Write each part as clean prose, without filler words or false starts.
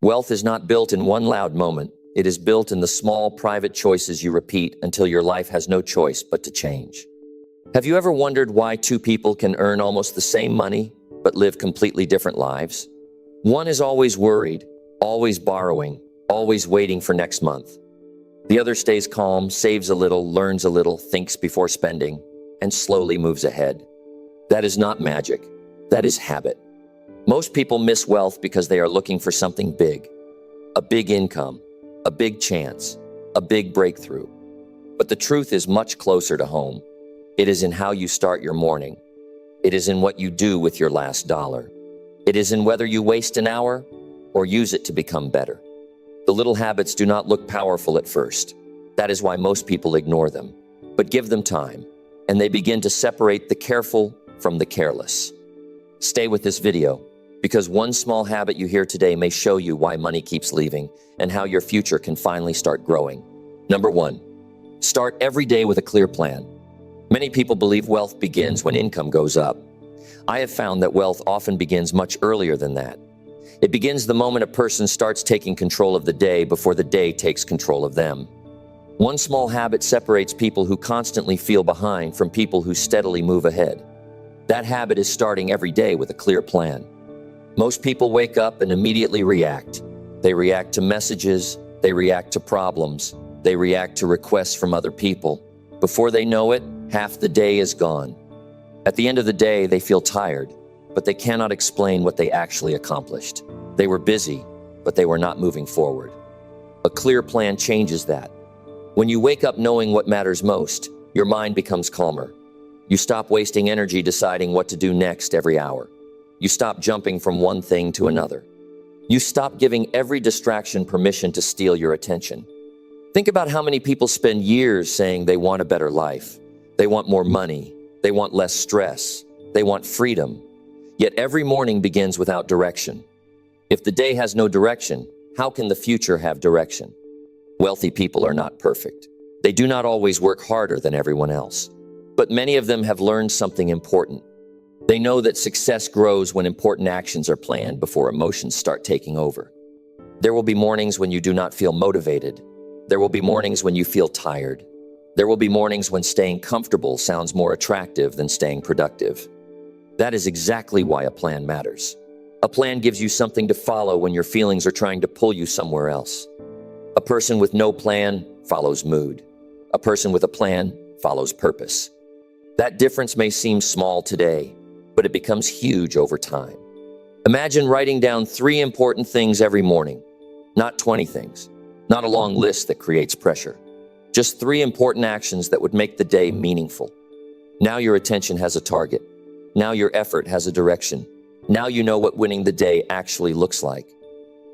Wealth is not built in one loud moment. It is built in the small, private choices you repeat until your life has no choice but to change. Have you ever wondered why two people can earn almost the same money, but live completely different lives? One is always worried, always borrowing, always waiting for next month. The other stays calm, saves a little, learns a little, thinks before spending, and slowly moves ahead. That is not magic. That is habit. Most people miss wealth because they are looking for something big. A big income, a big chance, a big breakthrough. But the truth is much closer to home. It is in how you start your morning. It is in what you do with your last dollar. It is in whether you waste an hour or use it to become better. The little habits do not look powerful at first. That is why most people ignore them. But give them time, and they begin to separate the careful from the careless. Stay with this video, because one small habit you hear today may show you why money keeps leaving and how your future can finally start growing. Number 1, start every day with a clear plan. Many people believe wealth begins when income goes up. I have found that wealth often begins much earlier than that. It begins the moment a person starts taking control of the day before the day takes control of them. One small habit separates people who constantly feel behind from people who steadily move ahead. That habit is starting every day with a clear plan. Most people wake up and immediately react. They react to messages, they react to problems, they react to requests from other people. Before they know it, half the day is gone. At the end of the day, they feel tired, but they cannot explain what they actually accomplished. They were busy, but they were not moving forward. A clear plan changes that. When you wake up knowing what matters most, your mind becomes calmer. You stop wasting energy deciding what to do next every hour. You stop jumping from one thing to another. You stop giving every distraction permission to steal your attention. Think about how many people spend years saying they want a better life. They want more money. They want less stress. They want freedom. Yet every morning begins without direction. If the day has no direction, how can the future have direction? Wealthy people are not perfect. They do not always work harder than everyone else. But many of them have learned something important. They know that success grows when important actions are planned before emotions start taking over. There will be mornings when you do not feel motivated. There will be mornings when you feel tired. There will be mornings when staying comfortable sounds more attractive than staying productive. That is exactly why a plan matters. A plan gives you something to follow when your feelings are trying to pull you somewhere else. A person with no plan follows mood. A person with a plan follows purpose. That difference may seem small today, but it becomes huge over time. Imagine writing down 3 important things every morning, not 20 things, not a long list that creates pressure. Just 3 important actions that would make the day meaningful. Now your attention has a target. Now your effort has a direction. Now you know what winning the day actually looks like.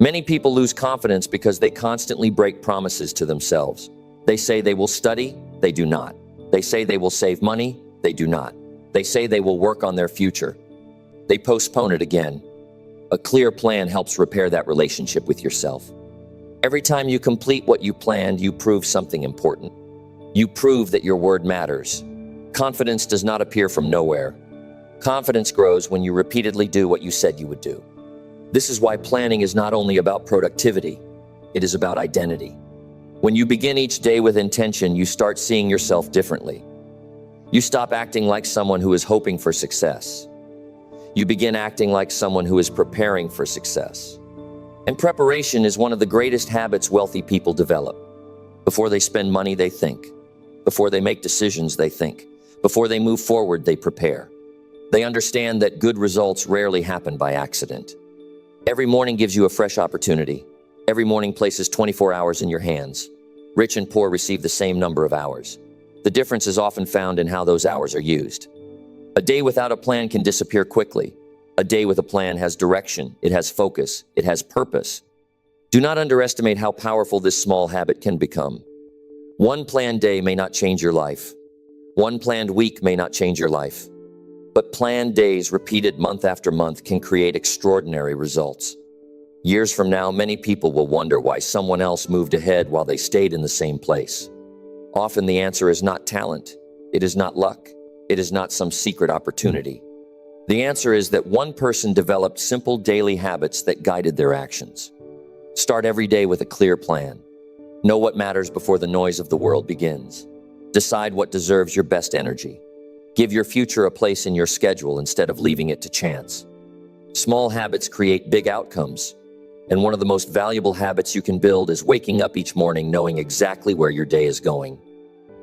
Many people lose confidence because they constantly break promises to themselves. They say they will study, they do not. They say they will save money, they do not. They say they will work on their future. They postpone it again. A clear plan helps repair that relationship with yourself. Every time you complete what you planned, you prove something important. You prove that your word matters. Confidence does not appear from nowhere. Confidence grows when you repeatedly do what you said you would do. This is why planning is not only about productivity, it is about identity. When you begin each day with intention, you start seeing yourself differently. You stop acting like someone who is hoping for success. You begin acting like someone who is preparing for success. And preparation is one of the greatest habits wealthy people develop. Before they spend money, they think. Before they make decisions, they think. Before they move forward, they prepare. They understand that good results rarely happen by accident. Every morning gives you a fresh opportunity. Every morning places 24 hours in your hands. Rich and poor receive the same number of hours. The difference is often found in how those hours are used. A day without a plan can disappear quickly. A day with a plan has direction, it has focus, it has purpose. Do not underestimate how powerful this small habit can become. One planned day may not change your life. One planned week may not change your life. But planned days repeated month after month can create extraordinary results. Years from now, many people will wonder why someone else moved ahead while they stayed in the same place. Often the answer is not talent. It is not luck. It is not some secret opportunity. The answer is that one person developed simple daily habits that guided their actions. Start every day with a clear plan. Know what matters before the noise of the world begins. Decide what deserves your best energy. Give your future a place in your schedule instead of leaving it to chance. Small habits create big outcomes, and one of the most valuable habits you can build is waking up each morning knowing exactly where your day is going.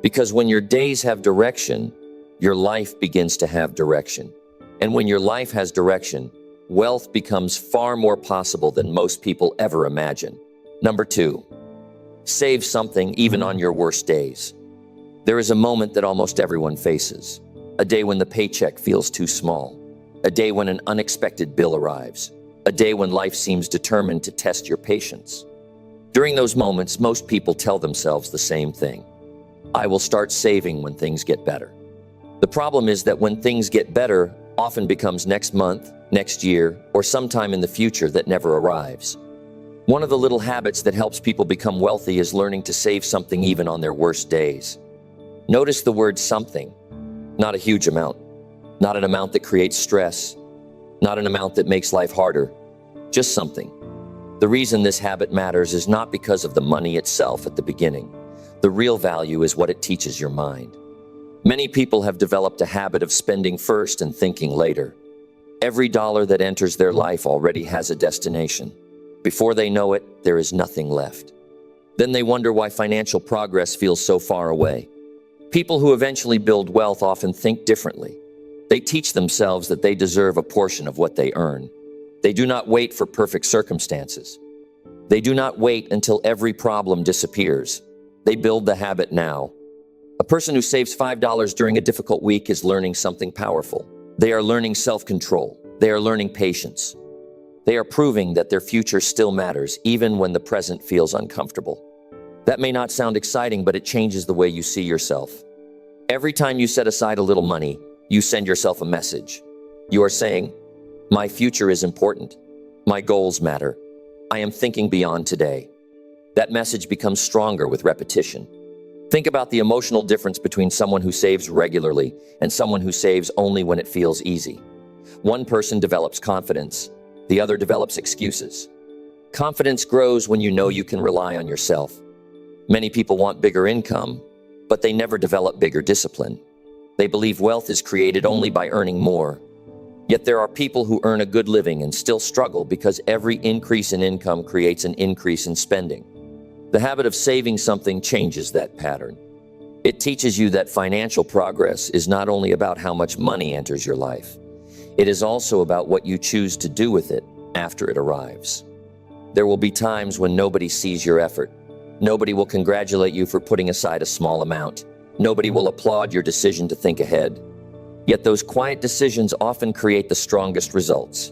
Because when your days have direction, your life begins to have direction. And when your life has direction, wealth becomes far more possible than most people ever imagine. Number 2, save something even on your worst days. There is a moment that almost everyone faces. A day when the paycheck feels too small. A day when an unexpected bill arrives. A day when life seems determined to test your patience. During those moments, most people tell themselves the same thing. I will start saving when things get better. The problem is that when things get better, often becomes next month, next year, or sometime in the future that never arrives. One of the little habits that helps people become wealthy is learning to save something even on their worst days. Notice the word something, not a huge amount, not an amount that creates stress, not an amount that makes life harder, just something. The reason this habit matters is not because of the money itself at the beginning. The real value is what it teaches your mind. Many people have developed a habit of spending first and thinking later. Every dollar that enters their life already has a destination. Before they know it, there is nothing left. Then they wonder why financial progress feels so far away. People who eventually build wealth often think differently. They teach themselves that they deserve a portion of what they earn. They do not wait for perfect circumstances. They do not wait until every problem disappears. They build the habit now. A person who saves $5 during a difficult week is learning something powerful. They are learning self-control. They are learning patience. They are proving that their future still matters, even when the present feels uncomfortable. That may not sound exciting, but it changes the way you see yourself. Every time you set aside a little money, you send yourself a message. You are saying, my future is important. My goals matter. I am thinking beyond today. That message becomes stronger with repetition. Think about the emotional difference between someone who saves regularly and someone who saves only when it feels easy. One person develops confidence, the other develops excuses. Confidence grows when you know you can rely on yourself. Many people want bigger income, but they never develop bigger discipline. They believe wealth is created only by earning more. Yet there are people who earn a good living and still struggle because every increase in income creates an increase in spending. The habit of saving something changes that pattern. It teaches you that financial progress is not only about how much money enters your life, it is also about what you choose to do with it after it arrives. There will be times when nobody sees your effort. Nobody will congratulate you for putting aside a small amount. Nobody will applaud your decision to think ahead. Yet those quiet decisions often create the strongest results.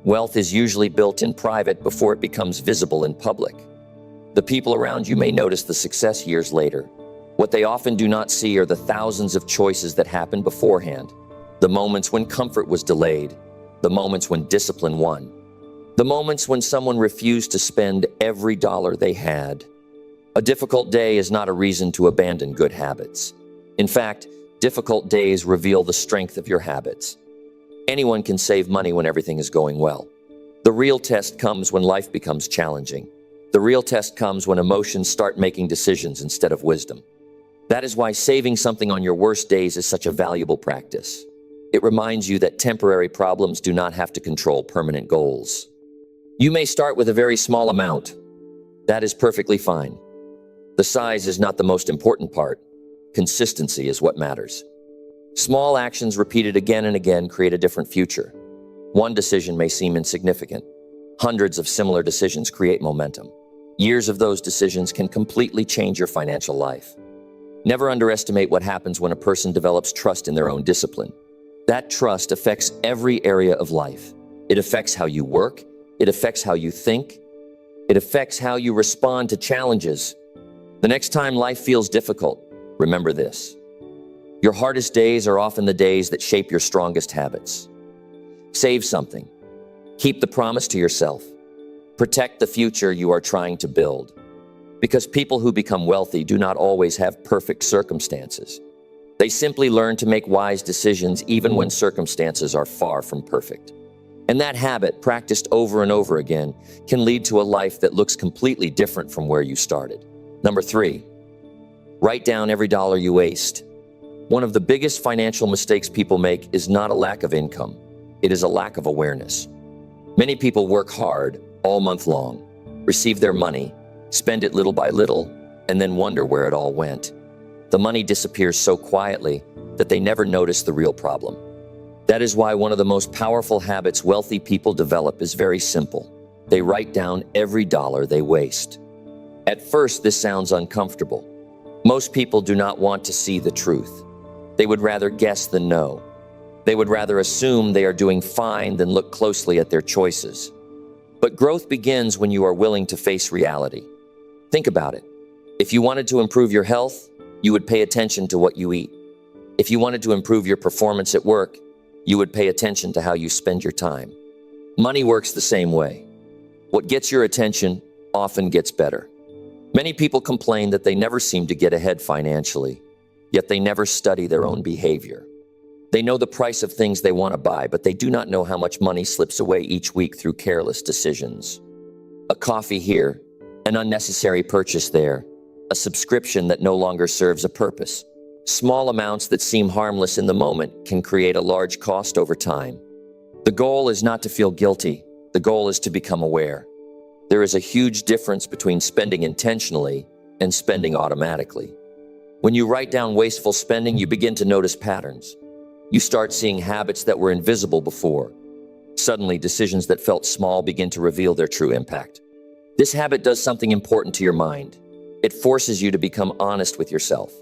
Wealth is usually built in private before it becomes visible in public. The people around you may notice the success years later. What they often do not see are the thousands of choices that happened beforehand. The moments when comfort was delayed. The moments when discipline won. The moments when someone refused to spend every dollar they had. A difficult day is not a reason to abandon good habits. In fact, difficult days reveal the strength of your habits. Anyone can save money when everything is going well. The real test comes when life becomes challenging. The real test comes when emotions start making decisions instead of wisdom. That is why saving something on your worst days is such a valuable practice. It reminds you that temporary problems do not have to control permanent goals. You may start with a very small amount. That is perfectly fine. The size is not the most important part. Consistency is what matters. Small actions repeated again and again create a different future. One decision may seem insignificant. Hundreds of similar decisions create momentum. Years of those decisions can completely change your financial life. Never underestimate what happens when a person develops trust in their own discipline. That trust affects every area of life. It affects how you work. It affects how you think. It affects how you respond to challenges. The next time life feels difficult, remember this. Your hardest days are often the days that shape your strongest habits. Save something. Keep the promise to yourself. Protect the future you are trying to build. Because people who become wealthy do not always have perfect circumstances. They simply learn to make wise decisions even when circumstances are far from perfect. And that habit, practiced over and over again, can lead to a life that looks completely different from where you started. Number 3, write down every dollar you waste. One of the biggest financial mistakes people make is not a lack of income. It is a lack of awareness. Many people work hard all month long, receive their money, spend it little by little, and then wonder where it all went. The money disappears so quietly that they never notice the real problem. That is why one of the most powerful habits wealthy people develop is very simple. They write down every dollar they waste. At first, this sounds uncomfortable. Most people do not want to see the truth. They would rather guess than know. They would rather assume they are doing fine than look closely at their choices. But growth begins when you are willing to face reality. Think about it. If you wanted to improve your health, you would pay attention to what you eat. If you wanted to improve your performance at work, you would pay attention to how you spend your time. Money works the same way. What gets your attention often gets better. Many people complain that they never seem to get ahead financially, yet they never study their own behavior. They know the price of things they want to buy, but they do not know how much money slips away each week through careless decisions. A coffee here, an unnecessary purchase there, a subscription that no longer serves a purpose. Small amounts that seem harmless in the moment can create a large cost over time. The goal is not to feel guilty. The goal is to become aware. There is a huge difference between spending intentionally and spending automatically. When you write down wasteful spending, you begin to notice patterns. You start seeing habits that were invisible before. Suddenly, decisions that felt small begin to reveal their true impact. This habit does something important to your mind. It forces you to become honest with yourself.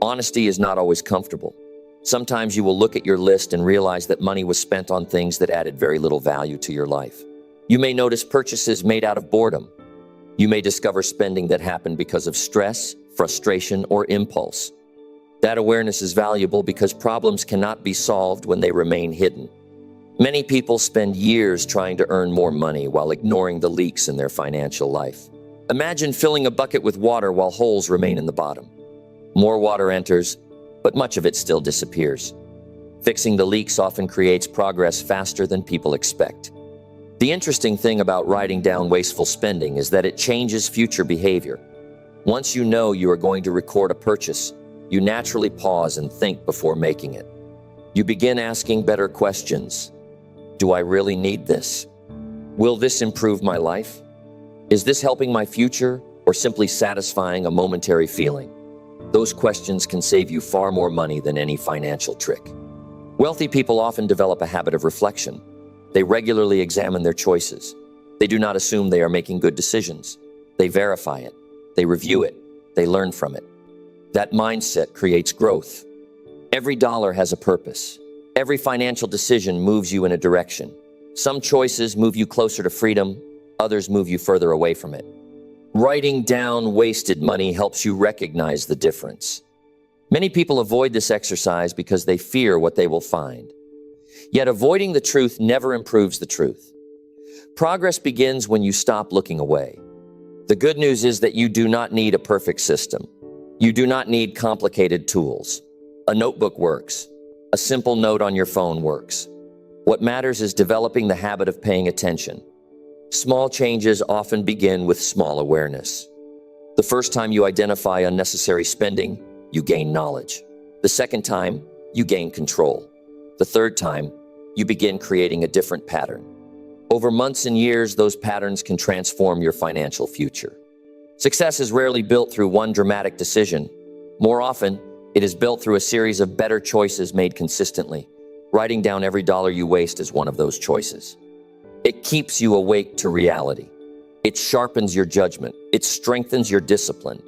Honesty is not always comfortable. Sometimes you will look at your list and realize that money was spent on things that added very little value to your life. You may notice purchases made out of boredom. You may discover spending that happened because of stress, frustration, or impulse. That awareness is valuable because problems cannot be solved when they remain hidden. Many people spend years trying to earn more money while ignoring the leaks in their financial life. Imagine filling a bucket with water while holes remain in the bottom. More water enters, but much of it still disappears. Fixing the leaks often creates progress faster than people expect. The interesting thing about writing down wasteful spending is that it changes future behavior. Once you know you are going to record a purchase, you naturally pause and think before making it. You begin asking better questions. Do I really need this? Will this improve my life? Is this helping my future or simply satisfying a momentary feeling? Those questions can save you far more money than any financial trick. Wealthy people often develop a habit of reflection. They regularly examine their choices. They do not assume they are making good decisions. They verify it. They review it. They learn from it. That mindset creates growth. Every dollar has a purpose. Every financial decision moves you in a direction. Some choices move you closer to freedom. Others move you further away from it. Writing down wasted money helps you recognize the difference. Many people avoid this exercise because they fear what they will find. Yet avoiding the truth never improves the truth. Progress begins when you stop looking away. The good news is that you do not need a perfect system. You do not need complicated tools. A notebook works. A simple note on your phone works. What matters is developing the habit of paying attention. Small changes often begin with small awareness. The first time you identify unnecessary spending, you gain knowledge. The second time, you gain control. The third time, you begin creating a different pattern. Over months and years, those patterns can transform your financial future. Success is rarely built through one dramatic decision. More often, it is built through a series of better choices made consistently. Writing down every dollar you waste is one of those choices. It keeps you awake to reality. It sharpens your judgment. It strengthens your discipline.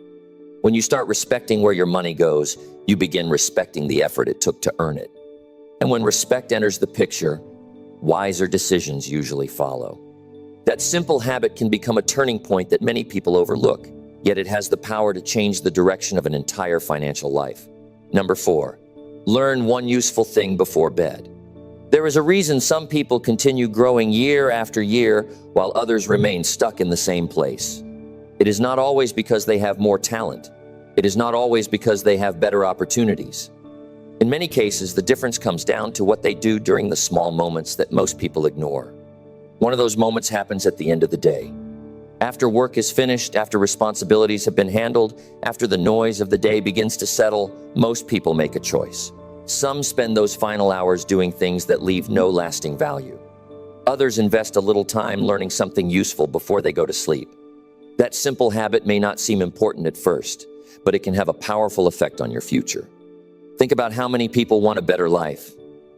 When you start respecting where your money goes, you begin respecting the effort it took to earn it. And when respect enters the picture, wiser decisions usually follow. That simple habit can become a turning point that many people overlook, yet it has the power to change the direction of an entire financial life. Number 4, learn one useful thing before bed. There is a reason some people continue growing year after year while others remain stuck in the same place. It is not always because they have more talent. It is not always because they have better opportunities. In many cases, the difference comes down to what they do during the small moments that most people ignore. One of those moments happens at the end of the day. After work is finished, after responsibilities have been handled, after the noise of the day begins to settle, most people make a choice. Some spend those final hours doing things that leave no lasting value. Others invest a little time learning something useful before they go to sleep. That simple habit may not seem important at first, but it can have a powerful effect on your future. Think about how many people want a better life.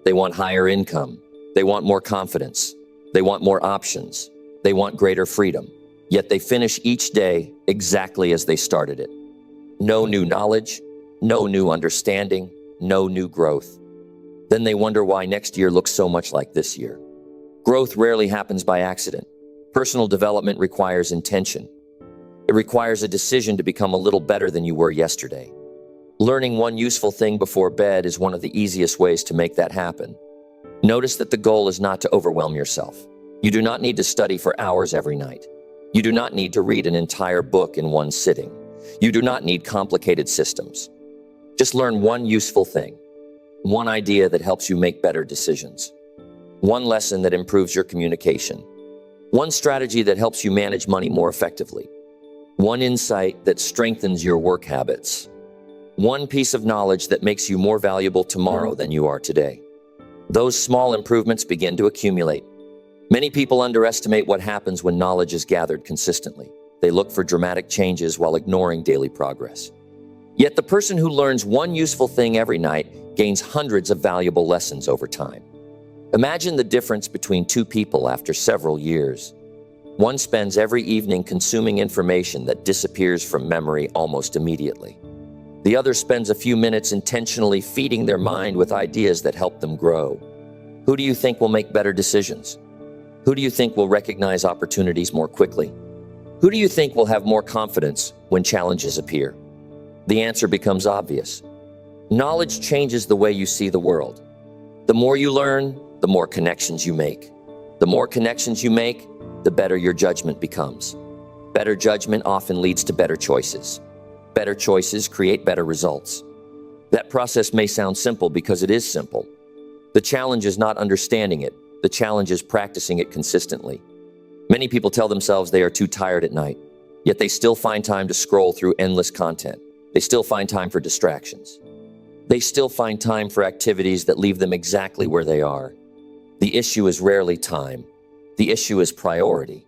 They want higher income. They want more confidence. They want more options. They want greater freedom. Yet they finish each day exactly as they started it. No new knowledge, no new understanding, no new growth. Then they wonder why next year looks so much like this year. Growth rarely happens by accident. Personal development requires intention. It requires a decision to become a little better than you were yesterday. Learning one useful thing before bed is one of the easiest ways to make that happen. Notice that the goal is not to overwhelm yourself. You do not need to study for hours every night. You do not need to read an entire book in one sitting. You do not need complicated systems. Just learn one useful thing, one idea that helps you make better decisions, one lesson that improves your communication, one strategy that helps you manage money more effectively, one insight that strengthens your work habits, one piece of knowledge that makes you more valuable tomorrow than you are today. Those small improvements begin to accumulate. Many people underestimate what happens when knowledge is gathered consistently. They look for dramatic changes while ignoring daily progress. Yet the person who learns one useful thing every night gains hundreds of valuable lessons over time. Imagine the difference between two people after several years. One spends every evening consuming information that disappears from memory almost immediately. The other spends a few minutes intentionally feeding their mind with ideas that help them grow. Who do you think will make better decisions? Who do you think will recognize opportunities more quickly? Who do you think will have more confidence when challenges appear? The answer becomes obvious. Knowledge changes the way you see the world. The more you learn, the more connections you make. The more connections you make, the better your judgment becomes. Better judgment often leads to better choices. Better choices create better results. That process may sound simple because it is simple. The challenge is not understanding it. The challenge is practicing it consistently. Many people tell themselves they are too tired at night, yet they still find time to scroll through endless content. They still find time for distractions. They still find time for activities that leave them exactly where they are. The issue is rarely time. The issue is priority.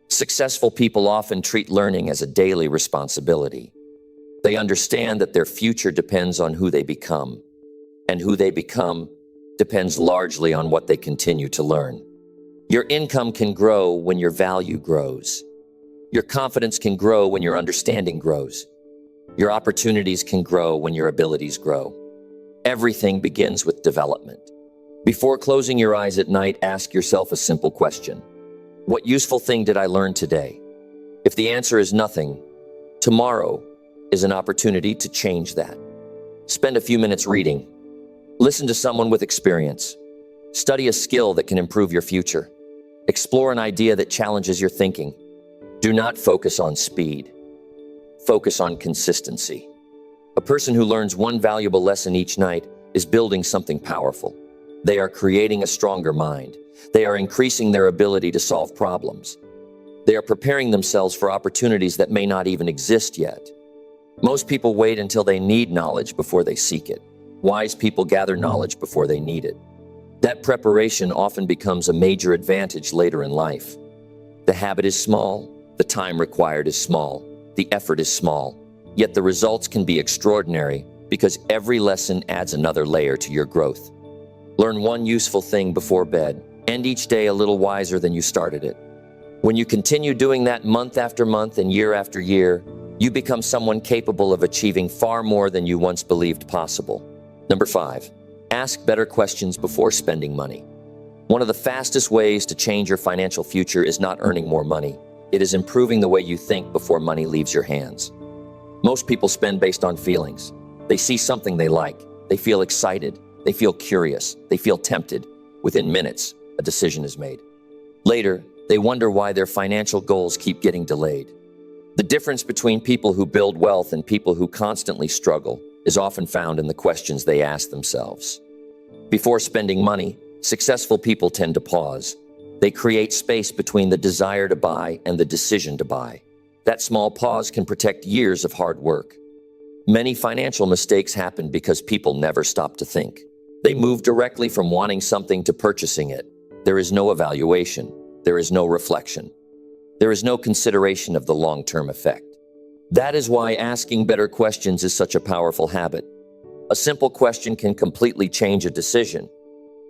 Successful people often treat learning as a daily responsibility. They understand that their future depends on who they become, and who they become depends largely on what they continue to learn. Your income can grow when your value grows. Your confidence can grow when your understanding grows. Your opportunities can grow when your abilities grow. Everything begins with development. Before closing your eyes at night, ask yourself a simple question. What useful thing did I learn today? If the answer is nothing, tomorrow is an opportunity to change that. Spend a few minutes reading. Listen to someone with experience. Study a skill that can improve your future. Explore an idea that challenges your thinking. Do not focus on speed. Focus on consistency. A person who learns one valuable lesson each night is building something powerful. They are creating a stronger mind. They are increasing their ability to solve problems. They are preparing themselves for opportunities that may not even exist yet. Most people wait until they need knowledge before they seek it. Wise people gather knowledge before they need it. That preparation often becomes a major advantage later in life. The habit is small, the time required is small, the effort is small, yet the results can be extraordinary because every lesson adds another layer to your growth. Learn one useful thing before bed. End each day a little wiser than you started it. When you continue doing that month after month and year after year, you become someone capable of achieving far more than you once believed possible. Number 5, ask better questions before spending money. One of the fastest ways to change your financial future is not earning more money. It is improving the way you think before money leaves your hands. Most people spend based on feelings. They see something they like. They feel excited. They feel curious. They feel tempted. Within minutes, a decision is made. Later, they wonder why their financial goals keep getting delayed. The difference between people who build wealth and people who constantly struggle is often found in the questions they ask themselves. Before spending money, successful people tend to pause. They create space between the desire to buy and the decision to buy. That small pause can protect years of hard work. Many financial mistakes happen because people never stop to think. They move directly from wanting something to purchasing it. There is no evaluation. There is no reflection. There is no consideration of the long-term effect. That is why asking better questions is such a powerful habit. A simple question can completely change a decision.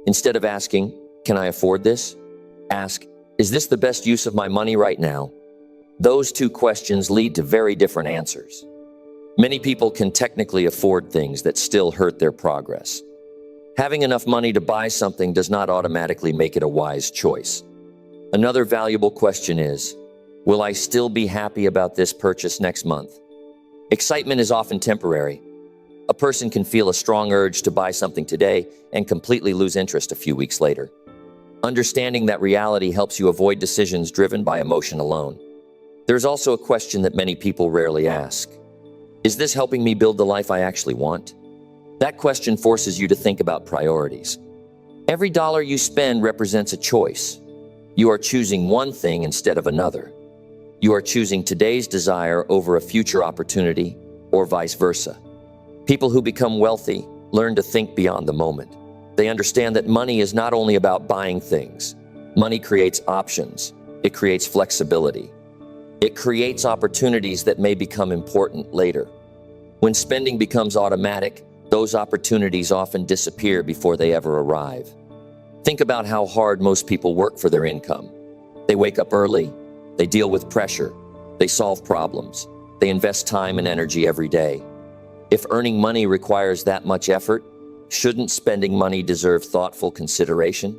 Instead of asking, "Can I afford this?" ask, "Is this the best use of my money right now?" Those two questions lead to very different answers. Many people can technically afford things that still hurt their progress. Having enough money to buy something does not automatically make it a wise choice. Another valuable question is, will I still be happy about this purchase next month? Excitement is often temporary. A person can feel a strong urge to buy something today and completely lose interest a few weeks later. Understanding that reality helps you avoid decisions driven by emotion alone. There's also a question that many people rarely ask. Is this helping me build the life I actually want? That question forces you to think about priorities. Every dollar you spend represents a choice. You are choosing one thing instead of another. You are choosing today's desire over a future opportunity, or vice versa. People who become wealthy learn to think beyond the moment. They understand that money is not only about buying things. Money creates options. It creates flexibility. It creates opportunities that may become important later. When spending becomes automatic, those opportunities often disappear before they ever arrive. Think about how hard most people work for their income. They wake up early, they deal with pressure, they solve problems, they invest time and energy every day. If earning money requires that much effort, shouldn't spending money deserve thoughtful consideration?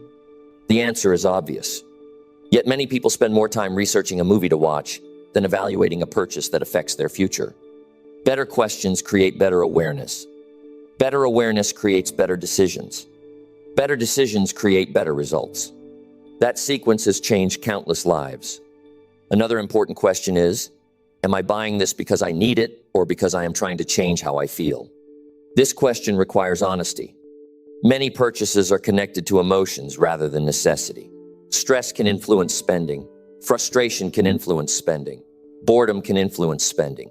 The answer is obvious. Yet many people spend more time researching a movie to watch than evaluating a purchase that affects their future. Better questions create better awareness. Better awareness creates better decisions. Better decisions create better results. That sequence has changed countless lives. Another important question is, am I buying this because I need it or because I am trying to change how I feel? This question requires honesty. Many purchases are connected to emotions rather than necessity. Stress can influence spending. Frustration can influence spending. Boredom can influence spending.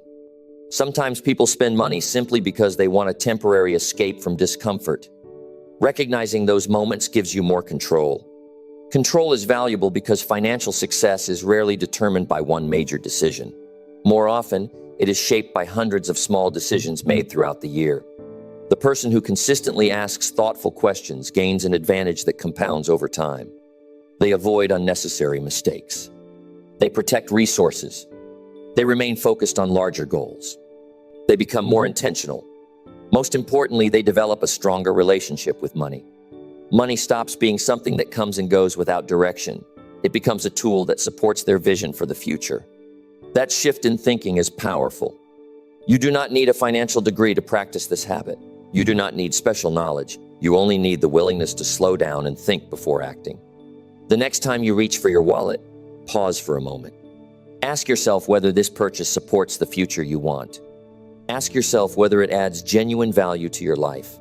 Sometimes people spend money simply because they want a temporary escape from discomfort. Recognizing those moments gives you more control. Control is valuable because financial success is rarely determined by one major decision. More often, it is shaped by hundreds of small decisions made throughout the year. The person who consistently asks thoughtful questions gains an advantage that compounds over time. They avoid unnecessary mistakes. They protect resources. They remain focused on larger goals. They become more intentional. Most importantly, they develop a stronger relationship with money. Money stops being something that comes and goes without direction. It becomes a tool that supports their vision for the future. That shift in thinking is powerful. You do not need a financial degree to practice this habit. You do not need special knowledge. You only need the willingness to slow down and think before acting. The next time you reach for your wallet, pause for a moment. Ask yourself whether this purchase supports the future you want. Ask yourself whether it adds genuine value to your life.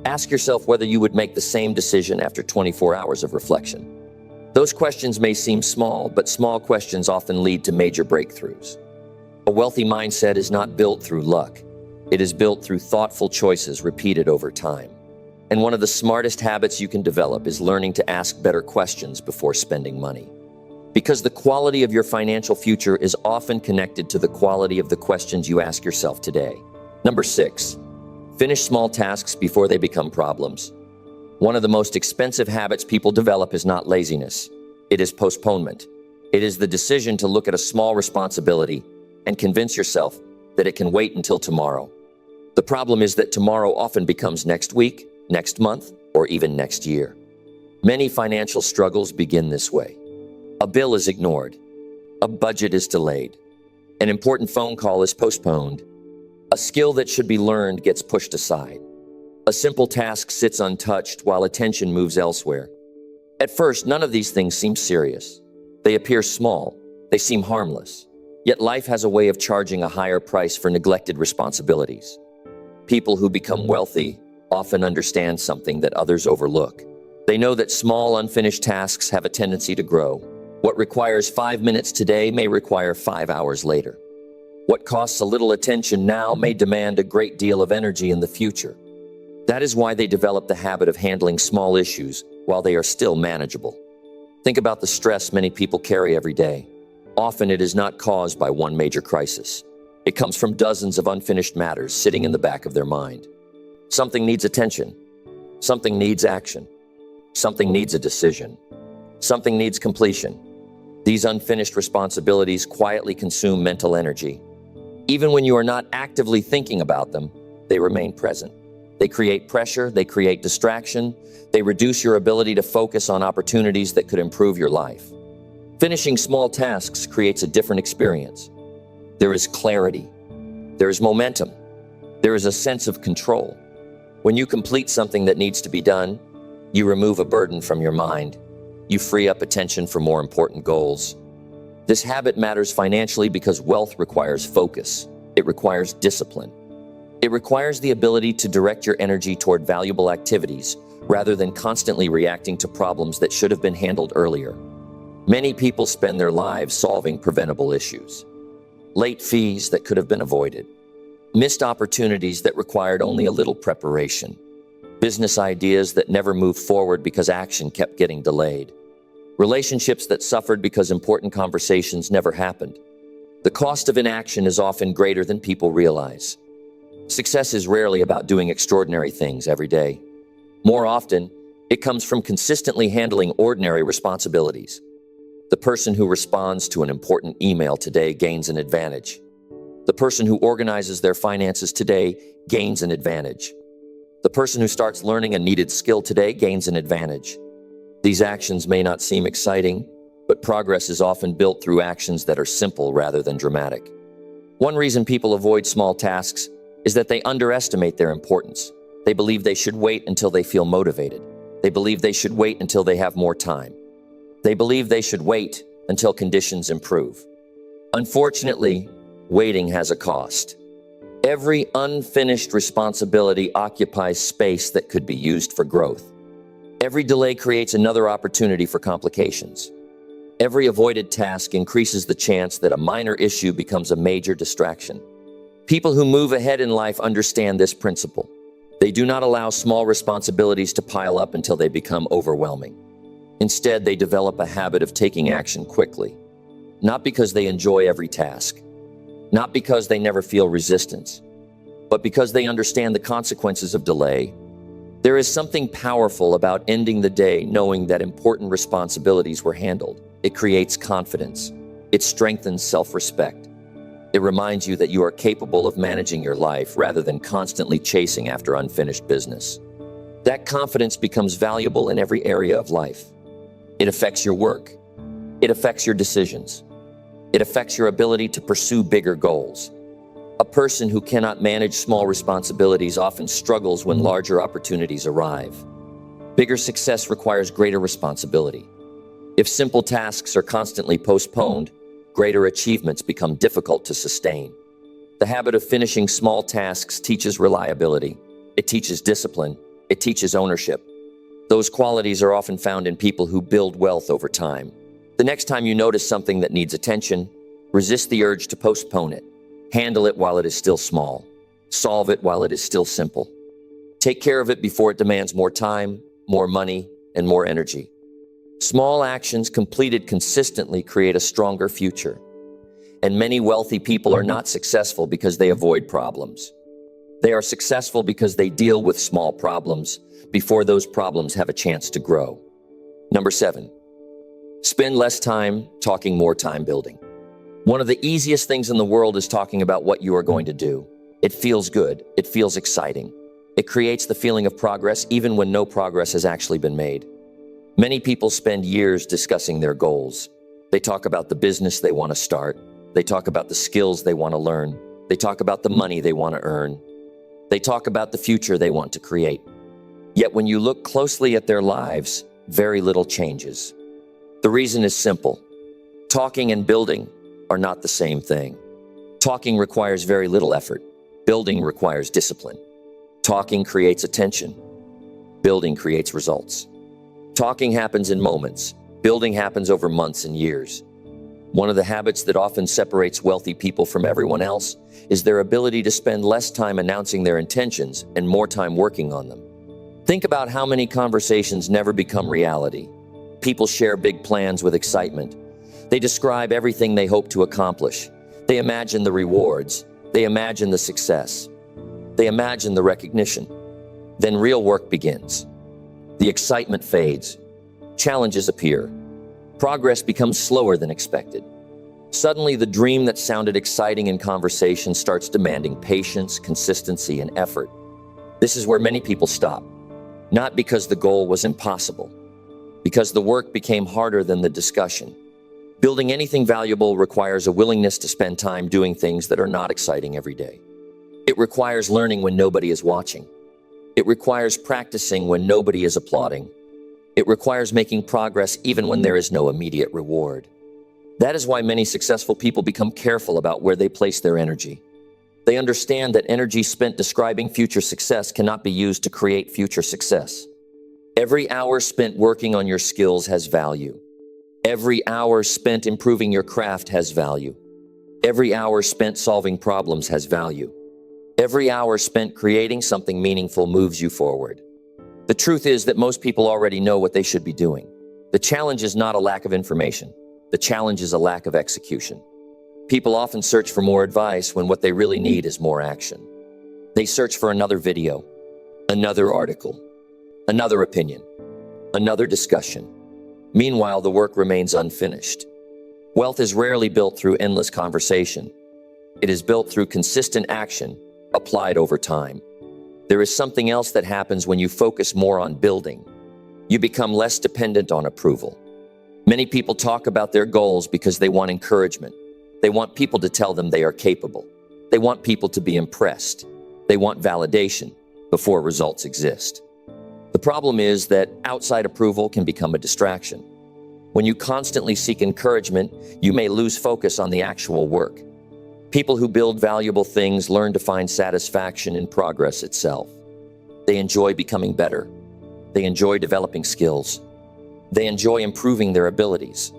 Ask yourself whether you would make the same decision after 24 hours of reflection. Those questions may seem small, but small questions often lead to major breakthroughs. A wealthy mindset is not built through luck. It is built through thoughtful choices repeated over time. And one of the smartest habits you can develop is learning to ask better questions before spending money. Because the quality of your financial future is often connected to the quality of the questions you ask yourself today. Number 6, finish small tasks before they become problems. One of the most expensive habits people develop is not laziness. It is postponement. It is the decision to look at a small responsibility and convince yourself that it can wait until tomorrow. The problem is that tomorrow often becomes next week, next month, or even next year. Many financial struggles begin this way. A bill is ignored. A budget is delayed. An important phone call is postponed. A skill that should be learned gets pushed aside. A simple task sits untouched while attention moves elsewhere. At first, none of these things seem serious. They appear small. They seem harmless. Yet life has a way of charging a higher price for neglected responsibilities. People who become wealthy often understand something that others overlook. They know that small, unfinished tasks have a tendency to grow. What requires 5 minutes today may require 5 hours later. What costs a little attention now may demand a great deal of energy in the future. That is why they develop the habit of handling small issues while they are still manageable. Think about the stress many people carry every day. Often it is not caused by one major crisis. It comes from dozens of unfinished matters sitting in the back of their mind. Something needs attention. Something needs action. Something needs a decision. Something needs completion. These unfinished responsibilities quietly consume mental energy. Even when you are not actively thinking about them, they remain present. They create pressure, they create distraction, they reduce your ability to focus on opportunities that could improve your life. Finishing small tasks creates a different experience. There is clarity. There is momentum. There is a sense of control. When you complete something that needs to be done, you remove a burden from your mind. You free up attention for more important goals. This habit matters financially because wealth requires focus. It requires discipline. It requires the ability to direct your energy toward valuable activities rather than constantly reacting to problems that should have been handled earlier. Many people spend their lives solving preventable issues. Late fees that could have been avoided. Missed opportunities that required only a little preparation. Business ideas that never moved forward because action kept getting delayed. Relationships that suffered because important conversations never happened. The cost of inaction is often greater than people realize. Success is rarely about doing extraordinary things every day. More often, it comes from consistently handling ordinary responsibilities. The person who responds to an important email today gains an advantage. The person who organizes their finances today gains an advantage. The person who starts learning a needed skill today gains an advantage. These actions may not seem exciting, but progress is often built through actions that are simple rather than dramatic. One reason people avoid small tasks is that they underestimate their importance. They believe they should wait until they feel motivated. They believe they should wait until they have more time. They believe they should wait until conditions improve. Unfortunately, waiting has a cost. Every unfinished responsibility occupies space that could be used for growth. Every delay creates another opportunity for complications. Every avoided task increases the chance that a minor issue becomes a major distraction. People who move ahead in life understand this principle. They do not allow small responsibilities to pile up until they become overwhelming. Instead, they develop a habit of taking action quickly. Not because they enjoy every task. Not because they never feel resistance. But because they understand the consequences of delay. There is something powerful about ending the day knowing that important responsibilities were handled. It creates confidence. It strengthens self-respect. It reminds you that you are capable of managing your life rather than constantly chasing after unfinished business. That confidence becomes valuable in every area of life. It affects your work. It affects your decisions. It affects your ability to pursue bigger goals. A person who cannot manage small responsibilities often struggles when larger opportunities arrive. Bigger success requires greater responsibility. If simple tasks are constantly postponed, greater achievements become difficult to sustain. The habit of finishing small tasks teaches reliability. It teaches discipline. It teaches ownership. Those qualities are often found in people who build wealth over time. The next time you notice something that needs attention, resist the urge to postpone it. Handle it while it is still small. Solve it while it is still simple. Take care of it before it demands more time, more money, and more energy. Small actions completed consistently create a stronger future. And many wealthy people are not successful because they avoid problems. They are successful because they deal with small problems before those problems have a chance to grow. Number 7, spend less time talking, more time building. One of the easiest things in the world is talking about what you are going to do. It feels good. It feels exciting. It creates the feeling of progress even when no progress has actually been made. Many people spend years discussing their goals. They talk about the business they want to start. They talk about the skills they want to learn. They talk about the money they want to earn. They talk about the future they want to create. Yet when you look closely at their lives, very little changes. The reason is simple. Talking and building are not the same thing. Talking requires very little effort. Building requires discipline. Talking creates attention. Building creates results. Talking happens in moments. Building happens over months and years. One of the habits that often separates wealthy people from everyone else is their ability to spend less time announcing their intentions and more time working on them. Think about how many conversations never become reality. People share big plans with excitement. They describe everything they hope to accomplish. They imagine the rewards. They imagine the success. They imagine the recognition. Then real work begins. The excitement fades. Challenges appear. Progress becomes slower than expected. Suddenly, the dream that sounded exciting in conversation starts demanding patience, consistency, and effort. This is where many people stop. Not because the goal was impossible, because the work became harder than the discussion. Building anything valuable requires a willingness to spend time doing things that are not exciting every day. It requires learning when nobody is watching. It requires practicing when nobody is applauding. It requires making progress even when there is no immediate reward. That is why many successful people become careful about where they place their energy. They understand that energy spent describing future success cannot be used to create future success. Every hour spent working on your skills has value. Every hour spent improving your craft has value. Every hour spent solving problems has value. Every hour spent creating something meaningful moves you forward. The truth is that most people already know what they should be doing. The challenge is not a lack of information. The challenge is a lack of execution. People often search for more advice when what they really need is more action. They search for another video, another article, another opinion, another discussion. Meanwhile, the work remains unfinished. Wealth is rarely built through endless conversation. It is built through consistent action applied over time. There is something else that happens when you focus more on building. You become less dependent on approval. Many people talk about their goals because they want encouragement. They want people to tell them they are capable. They want people to be impressed. They want validation before results exist. The problem is that outside approval can become a distraction. When you constantly seek encouragement, you may lose focus on the actual work. People who build valuable things learn to find satisfaction in progress itself. They enjoy becoming better. They enjoy developing skills. They enjoy improving their abilities.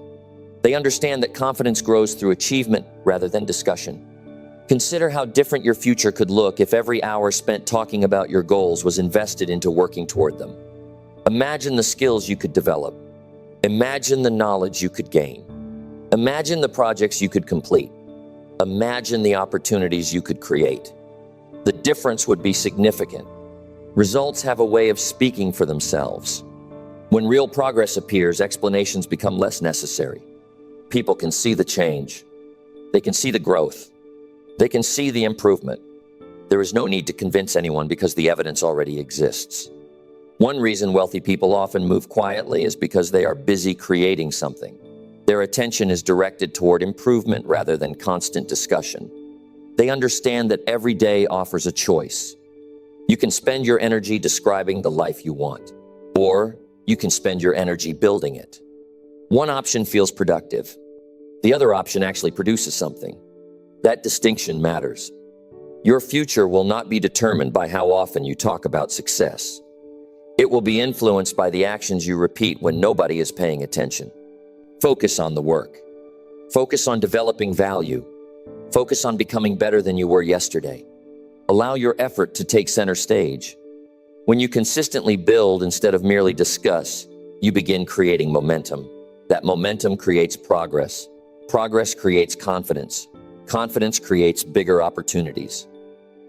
They understand that confidence grows through achievement rather than discussion. Consider how different your future could look if every hour spent talking about your goals was invested into working toward them. Imagine the skills you could develop. Imagine the knowledge you could gain. Imagine the projects you could complete. Imagine the opportunities you could create. The difference would be significant. Results have a way of speaking for themselves. When real progress appears, explanations become less necessary. People can see the change. They can see the growth. They can see the improvement. There is no need to convince anyone because the evidence already exists. One reason wealthy people often move quietly is because they are busy creating something. Their attention is directed toward improvement rather than constant discussion. They understand that every day offers a choice. You can spend your energy describing the life you want, or you can spend your energy building it. One option feels productive. The other option actually produces something. That distinction matters. Your future will not be determined by how often you talk about success. It will be influenced by the actions you repeat when nobody is paying attention. Focus on the work. Focus on developing value. Focus on becoming better than you were yesterday. Allow your effort to take center stage. When you consistently build instead of merely discuss, you begin creating momentum. That momentum creates progress. Progress creates confidence. Confidence creates bigger opportunities.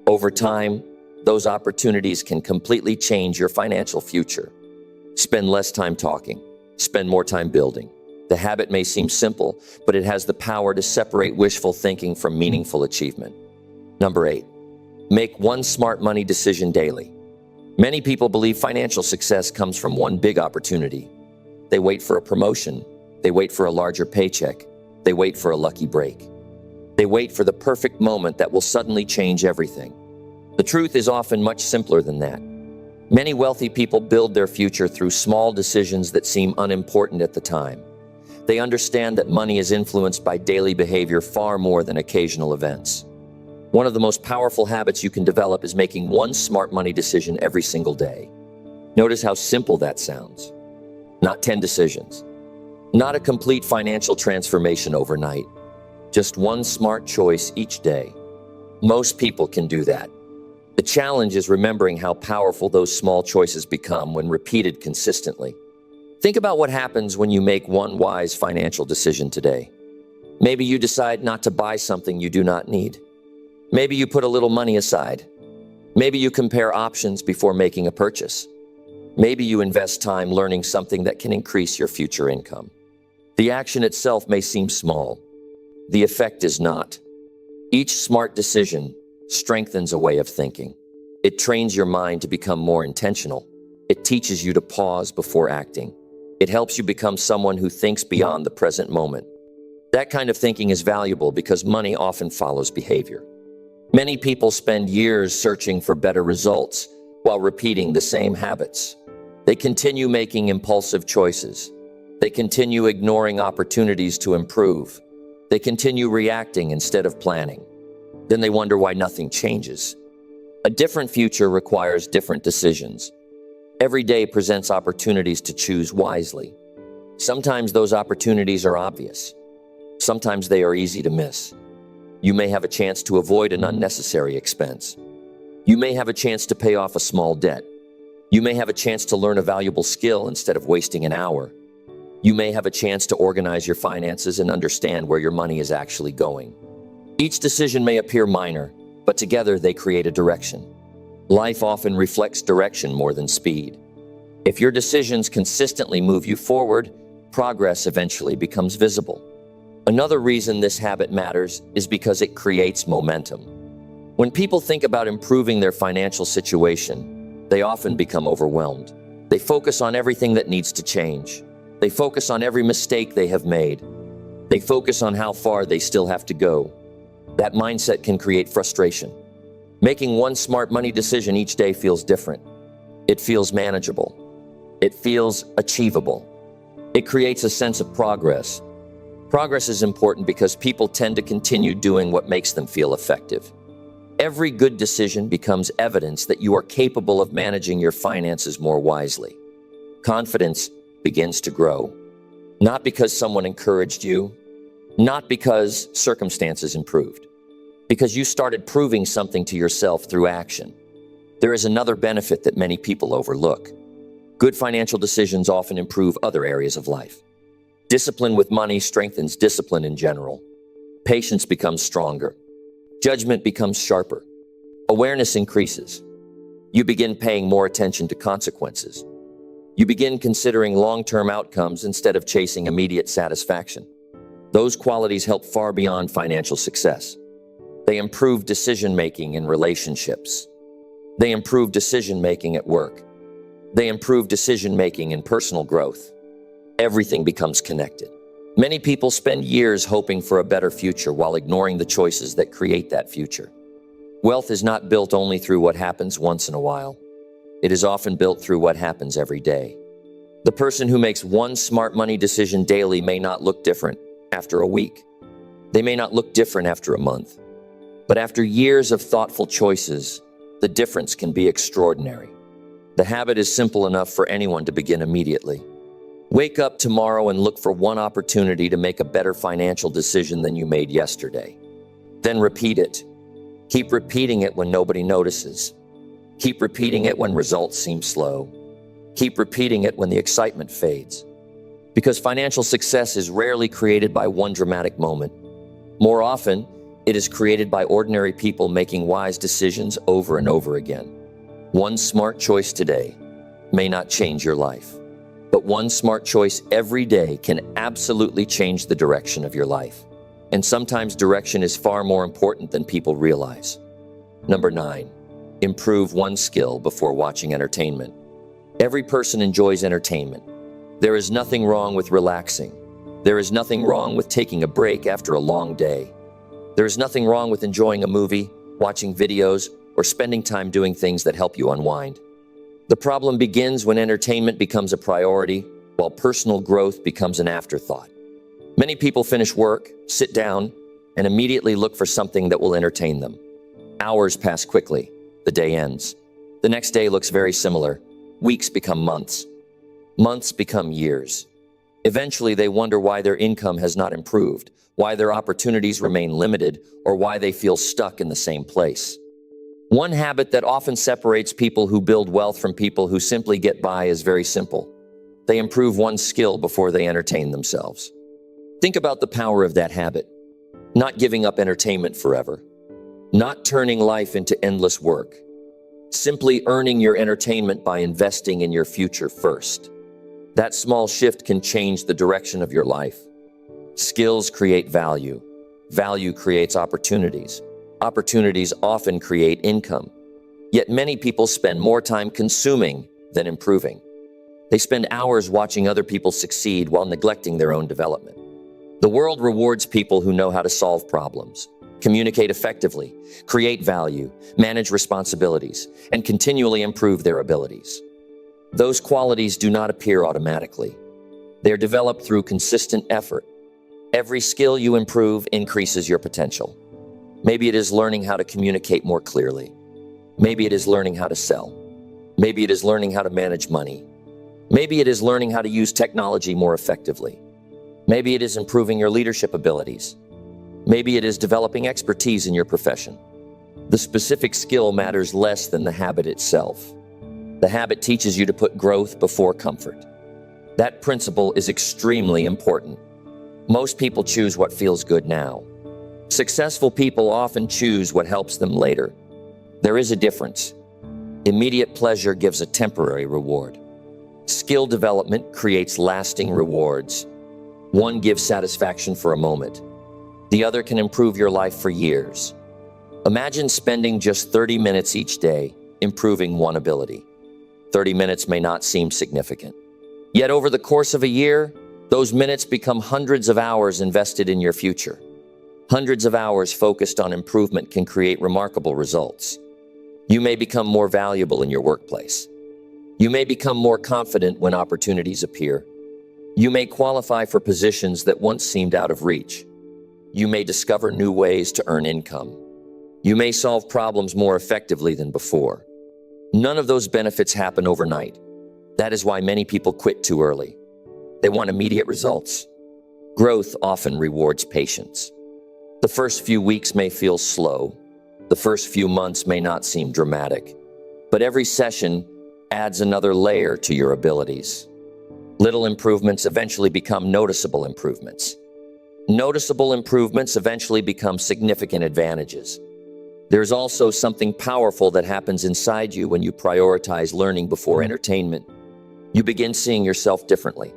Over time, those opportunities can completely change your financial future. Spend less time talking. Spend more time building. The habit may seem simple, but it has the power to separate wishful thinking from meaningful achievement. Number 8, make one smart money decision daily. Many people believe financial success comes from one big opportunity. They wait for a promotion. They wait for a larger paycheck. They wait for a lucky break. They wait for the perfect moment that will suddenly change everything. The truth is often much simpler than that. Many wealthy people build their future through small decisions that seem unimportant at the time. They understand that money is influenced by daily behavior far more than occasional events. One of the most powerful habits you can develop is making one smart money decision every single day. Notice how simple that sounds. Not 10 decisions. Not a complete financial transformation overnight. Just one smart choice each day. Most people can do that. The challenge is remembering how powerful those small choices become when repeated consistently. Think about what happens when you make one wise financial decision today. Maybe you decide not to buy something you do not need. Maybe you put a little money aside. Maybe you compare options before making a purchase. Maybe you invest time learning something that can increase your future income. The action itself may seem small. The effect is not. Each smart decision strengthens a way of thinking. It trains your mind to become more intentional. It teaches you to pause before acting. It helps you become someone who thinks beyond the present moment. That kind of thinking is valuable because money often follows behavior. Many people spend years searching for better results while repeating the same habits. They continue making impulsive choices. They continue ignoring opportunities to improve. They continue reacting instead of planning. Then they wonder why nothing changes. A different future requires different decisions. Every day presents opportunities to choose wisely. Sometimes those opportunities are obvious. Sometimes they are easy to miss. You may have a chance to avoid an unnecessary expense. You may have a chance to pay off a small debt. You may have a chance to learn a valuable skill instead of wasting an hour. You may have a chance to organize your finances and understand where your money is actually going. Each decision may appear minor, but together they create a direction. Life often reflects direction more than speed. If your decisions consistently move you forward, progress eventually becomes visible. Another reason this habit matters is because it creates momentum. When people think about improving their financial situation, they often become overwhelmed. They focus on everything that needs to change. They focus on every mistake they have made. They focus on how far they still have to go. That mindset can create frustration. Making one smart money decision each day feels different. It feels manageable. It feels achievable. It creates a sense of progress. Progress is important because people tend to continue doing what makes them feel effective. Every good decision becomes evidence that you are capable of managing your finances more wisely. Confidence begins to grow. Not because someone encouraged you, not because circumstances improved, because you started proving something to yourself through action. There is another benefit that many people overlook. Good financial decisions often improve other areas of life. Discipline with money strengthens discipline in general. Patience becomes stronger. Judgment becomes sharper. Awareness increases. You begin paying more attention to consequences. You begin considering long-term outcomes instead of chasing immediate satisfaction. Those qualities help far beyond financial success. They improve decision-making in relationships. They improve decision-making at work. They improve decision-making in personal growth. Everything becomes connected. Many people spend years hoping for a better future while ignoring the choices that create that future. Wealth is not built only through what happens once in a while. It is often built through what happens every day. The person who makes one smart money decision daily may not look different after a week. They may not look different after a month. But after years of thoughtful choices, the difference can be extraordinary. The habit is simple enough for anyone to begin immediately. Wake up tomorrow and look for one opportunity to make a better financial decision than you made yesterday. Then repeat it. Keep repeating it when nobody notices. Keep repeating it when results seem slow. Keep repeating it when the excitement fades. Because financial success is rarely created by one dramatic moment. More often, it is created by ordinary people making wise decisions over and over again. One smart choice today may not change your life. But one smart choice every day can absolutely change the direction of your life. And sometimes direction is far more important than people realize. Number 9, improve one skill before watching entertainment. Every person enjoys entertainment. There is nothing wrong with relaxing. There is nothing wrong with taking a break after a long day. There is nothing wrong with enjoying a movie, watching videos, or spending time doing things that help you unwind. The problem begins when entertainment becomes a priority, while personal growth becomes an afterthought. Many people finish work, sit down, and immediately look for something that will entertain them. Hours pass quickly. The day ends. The next day looks very similar. Weeks become months. Months become years. Eventually, they wonder why their income has not improved, why their opportunities remain limited, or why they feel stuck in the same place. One habit that often separates people who build wealth from people who simply get by is very simple. They improve one skill before they entertain themselves. Think about the power of that habit. Not giving up entertainment forever. Not turning life into endless work. Simply earning your entertainment by investing in your future first. That small shift can change the direction of your life. Skills create value. Value creates opportunities. Opportunities often create income. Yet many people spend more time consuming than improving. They spend hours watching other people succeed while neglecting their own development. The world rewards people who know how to solve problems, communicate effectively, create value, manage responsibilities, and continually improve their abilities. Those qualities do not appear automatically. They are developed through consistent effort. Every skill you improve increases your potential. Maybe it is learning how to communicate more clearly. Maybe it is learning how to sell. Maybe it is learning how to manage money. Maybe it is learning how to use technology more effectively. Maybe it is improving your leadership abilities. Maybe it is developing expertise in your profession. The specific skill matters less than the habit itself. The habit teaches you to put growth before comfort. That principle is extremely important. Most people choose what feels good now. Successful people often choose what helps them later. There is a difference. Immediate pleasure gives a temporary reward. Skill development creates lasting rewards. One gives satisfaction for a moment. The other can improve your life for years. Imagine spending just 30 minutes each day improving one ability. 30 minutes may not seem significant. Yet over the course of a year, those minutes become hundreds of hours invested in your future. Hundreds of hours focused on improvement can create remarkable results. You may become more valuable in your workplace. You may become more confident when opportunities appear. You may qualify for positions that once seemed out of reach. You may discover new ways to earn income. You may solve problems more effectively than before. None of those benefits happen overnight. That is why many people quit too early. They want immediate results. Growth often rewards patience. The first few weeks may feel slow. The first few months may not seem dramatic. But every session adds another layer to your abilities. Little improvements eventually become noticeable improvements. Noticeable improvements eventually become significant advantages. There's also something powerful that happens inside you when you prioritize learning before entertainment. You begin seeing yourself differently.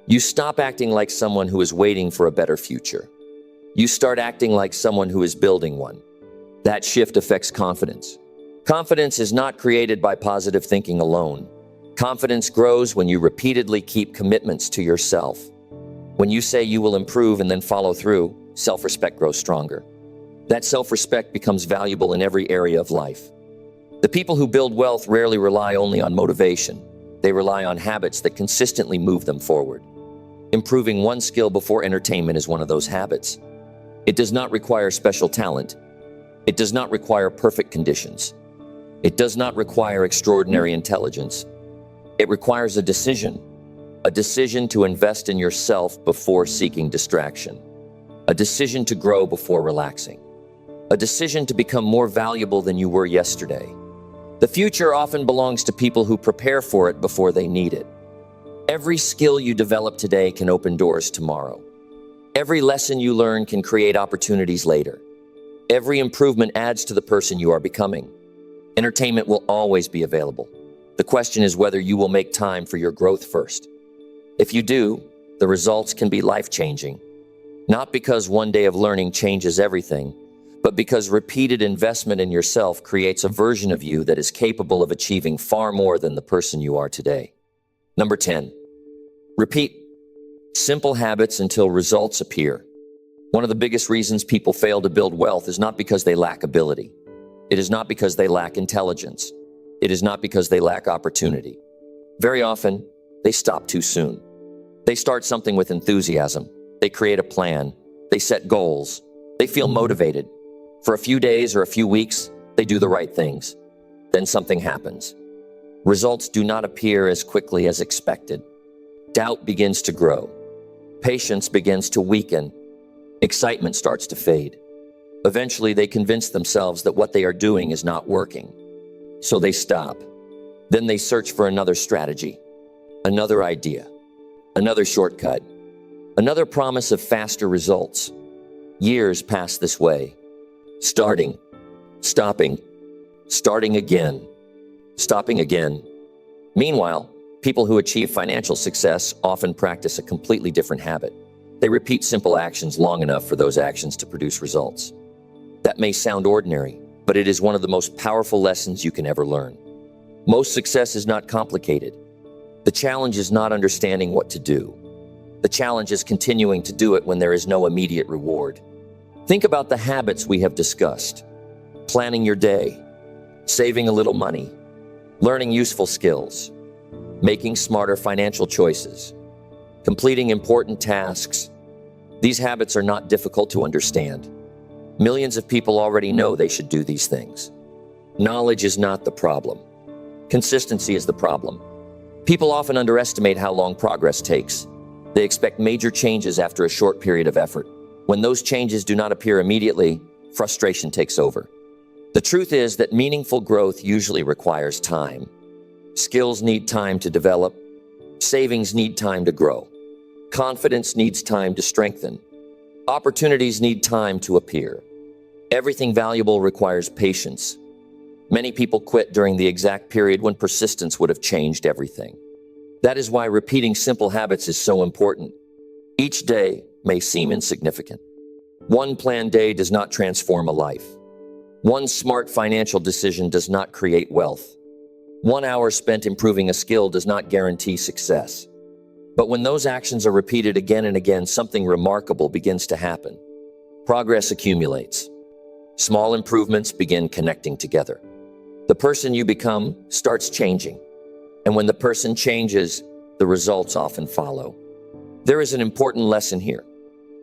You stop acting like someone who is waiting for a better future. You start acting like someone who is building one. That shift affects confidence. Confidence is not created by positive thinking alone. Confidence grows when you repeatedly keep commitments to yourself. When you say you will improve and then follow through, self-respect grows stronger. That self-respect becomes valuable in every area of life. The people who build wealth rarely rely only on motivation. They rely on habits that consistently move them forward. Improving one skill before entertainment is one of those habits. It does not require special talent. It does not require perfect conditions. It does not require extraordinary intelligence. It requires a decision to invest in yourself before seeking distraction, a decision to grow before relaxing, a decision to become more valuable than you were yesterday. The future often belongs to people who prepare for it before they need it. Every skill you develop today can open doors tomorrow. Every lesson you learn can create opportunities later. Every improvement adds to the person you are becoming. Entertainment will always be available. The question is whether you will make time for your growth first. If you do, the results can be life-changing. Not because one day of learning changes everything, but because repeated investment in yourself creates a version of you that is capable of achieving far more than the person you are today. Number 10, repeat simple habits until results appear. One of the biggest reasons people fail to build wealth is not because they lack ability. It is not because they lack intelligence. It is not because they lack opportunity. Very often, they stop too soon. They start something with enthusiasm. They create a plan. They set goals. They feel motivated. For a few days or a few weeks, They do the right things. Then something happens. Results do not appear as quickly as expected. Doubt begins to grow. Patience begins to weaken. Excitement starts to fade. Eventually, they convince themselves that what they are doing is not working. So they stop. Then they search for another strategy, another idea, another shortcut, another promise of faster results. Years pass this way. Starting, stopping, starting again, stopping again. Meanwhile, people who achieve financial success often practice a completely different habit. They repeat simple actions long enough for those actions to produce results. That may sound ordinary, but it is one of the most powerful lessons you can ever learn. Most success is not complicated. The challenge is not understanding what to do. The challenge is continuing to do it when there is no immediate reward. Think about the habits we have discussed. Planning your day, saving a little money, learning useful skills, making smarter financial choices, completing important tasks. These habits are not difficult to understand. Millions of people already know they should do these things. Knowledge is not the problem. Consistency is the problem. People often underestimate how long progress takes. They expect major changes after a short period of effort. When those changes do not appear immediately, frustration takes over. The truth is that meaningful growth usually requires time. Skills need time to develop. Savings need time to grow. Confidence needs time to strengthen. Opportunities need time to appear. Everything valuable requires patience. Many people quit during the exact period when persistence would have changed everything. That is why repeating simple habits is so important. Each day may seem insignificant. One planned day does not transform a life. One smart financial decision does not create wealth. 1 hour spent improving a skill does not guarantee success. But when those actions are repeated again and again, something remarkable begins to happen. Progress accumulates. Small improvements begin connecting together. The person you become starts changing. And when the person changes, the results often follow. There is an important lesson here.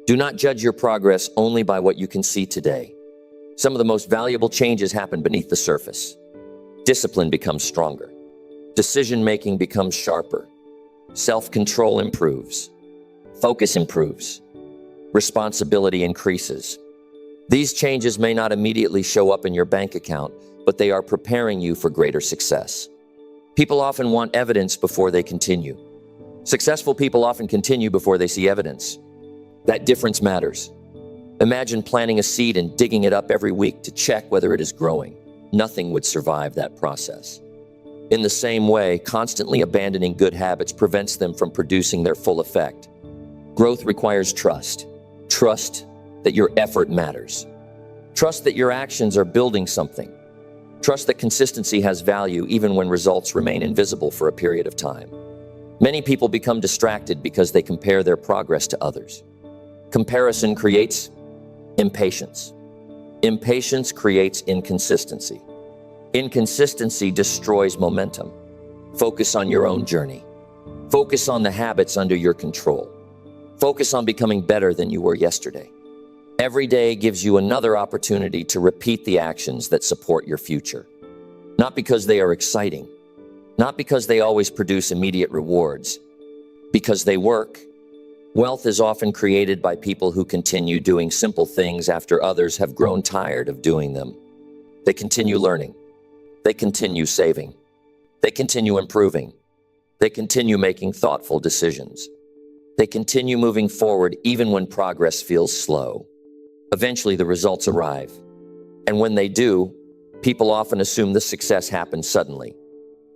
Do not judge your progress only by what you can see today. Some of the most valuable changes happen beneath the surface. Discipline becomes stronger. Decision-making becomes sharper. Self-control improves. Focus improves. Responsibility increases. These changes may not immediately show up in your bank account, but they are preparing you for greater success. People often want evidence before they continue. Successful people often continue before they see evidence. That difference matters. Imagine planting a seed and digging it up every week to check whether it is growing. Nothing would survive that process. In the same way, constantly abandoning good habits prevents them from producing their full effect. Growth requires trust. Trust that your effort matters. Trust that your actions are building something. Trust that consistency has value even when results remain invisible for a period of time. Many people become distracted because they compare their progress to others. Comparison creates impatience. Impatience creates inconsistency. Inconsistency destroys momentum. Focus on your own journey. Focus on the habits under your control. Focus on becoming better than you were yesterday. Every day gives you another opportunity to repeat the actions that support your future. Not because they are exciting, not because they always produce immediate rewards, because they work. Wealth is often created by people who continue doing simple things after others have grown tired of doing them. They continue learning. They continue saving. They continue improving. They continue making thoughtful decisions. They continue moving forward even when progress feels slow. Eventually, the results arrive. And when they do, people often assume the success happens suddenly.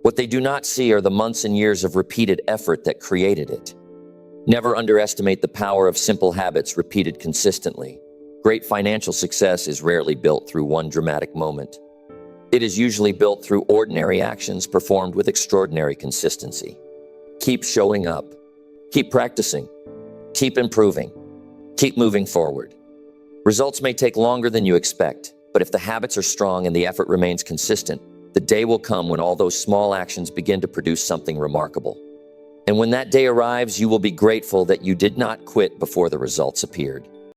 What they do not see are the months and years of repeated effort that created it. Never underestimate the power of simple habits repeated consistently. Great financial success is rarely built through one dramatic moment. It is usually built through ordinary actions performed with extraordinary consistency. Keep showing up. Keep practicing. Keep improving. Keep moving forward. Results may take longer than you expect, but if the habits are strong and the effort remains consistent, the day will come when all those small actions begin to produce something remarkable. And when that day arrives, you will be grateful that you did not quit before the results appeared.